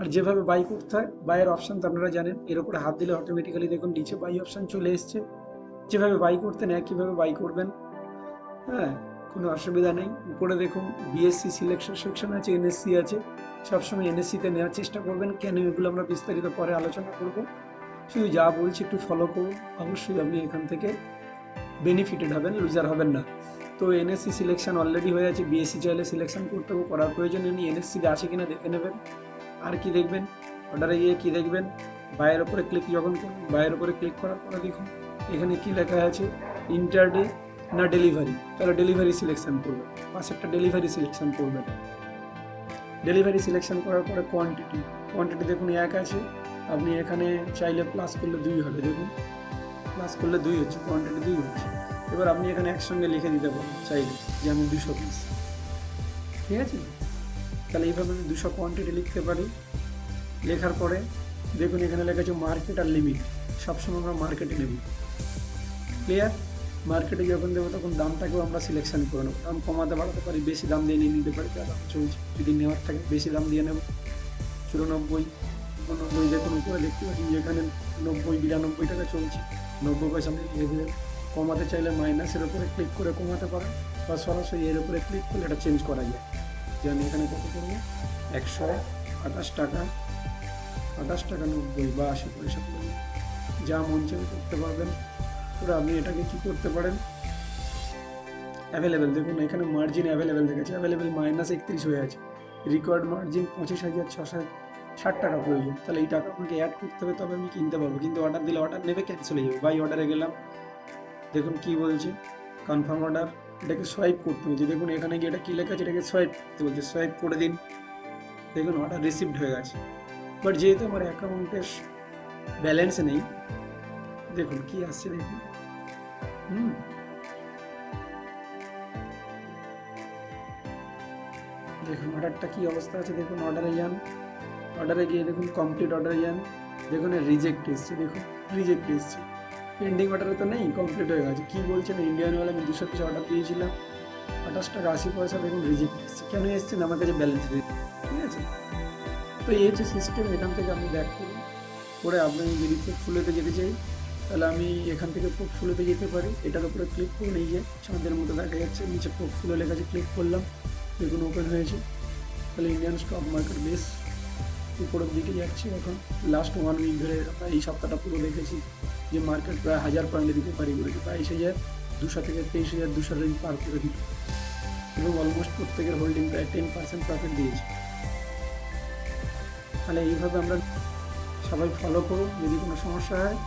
আর যেভাবে বাই করতে হয়, বাইয়ের অপশান তো আপনারা জানেন, এর উপরে হাত দিলে অটোমেটিক্যালি দেখুন নিচে বাই অপশান চলে এসছে। যেভাবে বাই করতেন একইভাবে বাই করবেন। হ্যাঁ, কোনো অসুবিধা নেই। উপরে দেখুন বিএসসি সিলেকশন সেকশন আছে, এনএসসি আছে। সবসময় এনএসসিতে নেওয়ার চেষ্টা করবেন। কেন এগুলো আমরা বিস্তারিত পরে আলোচনা করব। শুধু যা বলছি একটু ফলো করুন, অবশ্যই আপনি এখান থেকে বেনিফিটেড হবেন, লুজার হবেন না। তো এনএসসি সিলেকশন অলরেডি হয়ে আছে, বিএসসি চাইলে সিলেকশন করতে হবে, করার প্রয়োজন নেই। এনএসসিতে আছে কিনা দেখে নেবেন। আর কি দেখবেন, অর্ডারে গিয়ে কি দেখবেন, বাইয়ের উপরে ক্লিক যখন করুন, বাইয়ের উপরে ক্লিক করার পরে দেখুন এখানে কি লেখা আছে, ইন্টারডে না ডেলিভারি। তাহলে ডেলিভারি সিলেকশন করবেন, পাশেরটা ডেলিভারি সিলেকশন করবেন। ডেলিভারি সিলেকশন করার পরে কোয়ান্টিটি, কোয়ান্টিটি দেখুন 1 আছে। আপনি এখানে চাইলে প্লাস করলে 2 হবে, দেখুন প্লাস করলে 2 হচ্ছে, কোয়ান্টিটি 2 হচ্ছে। এবার আপনি এখানে একসঙ্গে লিখে দিতে পারেন চাইলে যে আমি 200 পিস, ঠিক আছে। তাহলে এইভাবে আমি 200 কোয়ান্টিটি লিখতে পারি। লেখার পরে দেখুন এখানে লেখা আছে মার্কেট আর লিমিট। সবসময় আমরা মার্কেটে নেব, ক্লিয়ার। মার্কেটে যখন দেবো তখন দামটাকেও আমরা সিলেকশন করে নেবো। দাম কমাতে বাড়াতে পারি, বেশি দাম দিয়ে নিয়ে নিতে পারি, যা দাম চলছে। যদি নেওয়ার থাকে বেশি দাম দিয়ে নেব। 94, 89 দেখুন উপরে দেখতে পাচ্ছি যেখানে 90, 92 টাকা চলছে, 90 পয়সা আপনি লিখে দেবেন। কমাতে চাইলে মাইনাসের উপরে ক্লিক করে কমাতে পারেন, বা সরাসরি এর উপরে ক্লিক করলে এটা চেঞ্জ করা যায়। যে আমি এখানে কত করবো, 128 টাকা, 28 টাকা 90 বা 80 পয়সা করবো। যা মন চাইলে করতে পারবেন। পুরো আপনি এটাকে কি করতে পারেন, অ্যাভেলেবেল দেখুন এখানে মার্জিন অ্যাভেলেবেল দেখাচ্ছে, অ্যাভেলেবেল -31 হয়ে আছে। রিকোয়ার্ড মার্জিন 25,660 টাকা প্রয়োজন। তাহলে এই টাকা আমাকে অ্যাড করতে হবে, তবে আমি কিনতে পারবো। কিন্তু অর্ডার দিলে অর্ডার নেবে, ক্যান্সেল হয়ে যাবে। বাই অর্ডারে গেলাম, দেখুন কি বলছে, কনফার্ম অর্ডার। এটাকে সোয়াইপ করতে বলছে, দেখুন এখানে গিয়ে এটা কী লেখা আছে, এটাকে সোয়াইপ করতে বলছে, সোয়াইপ করে দিন। দেখুন অর্ডার রিসিভড হয়ে গেছে। বাট যেহেতু আমার অ্যাকাউন্টের ব্যালেন্স নেই, দেখুন কি আসছে দেখুন। দেখুন অর্ডারটা কি অবস্থা আছে, দেখুন অর্ডারে যান, অর্ডারে গিয়ে দেখুন কমপ্লিট অর্ডারে যান, দেখুন রিজেক্ট এসছে, দেখুন রিজেক্ট এসছে। পেন্ডিং অর্ডারে তো নেই, কমপ্লিট হয়ে গেছে। কী বলছেন, ইন্ডিয়ান ওয়ালা আমি 200 পিস অর্ডার দিয়েছিলাম, 28 টাকা 80 পয়সা, দেখুন রিজেক্ট এসছে। কেন এসছে না, আমার কাছে ব্যালেন্স নেই, ঠিক আছে। তো এই হচ্ছে সিস্টেম। এখান থেকে আমি ব্যাক করুন করে আপনি যদি পোর্টফোলিওতে যেতে চাই, তাহলে আমি এখান থেকে পোর্টফোলিওতে যেতে পারি। এটার উপরে ক্লিক করুন, এই যে চাঁদের মতো দেখা যাচ্ছে, নিচে পোর্টফোলিও লেখা আছে, ক্লিক করলাম, দেখুন ওপেন হয়েছে। তাহলে ইন্ডিয়ান স্টক মার্কেট বেশ উপরের দিকে যাচ্ছে। এখন লাস্ট 1 উইক ধরে আমরা এই সপ্তাহটা পুরো দেখেছি যে মার্কেট প্রায় 1000 পয়েন্টের দিকে পারি করেছে, 22,200 থেকে 23,200 রেঞ্জ পার করে দিল, এবং অলমোস্ট প্রত্যেকের হোল্ডিং প্রায় 10% প্রফিট দিয়েছে। তাহলে এইভাবে আমরা সবাই ফলো করুন। যদি কোনো সমস্যা হয়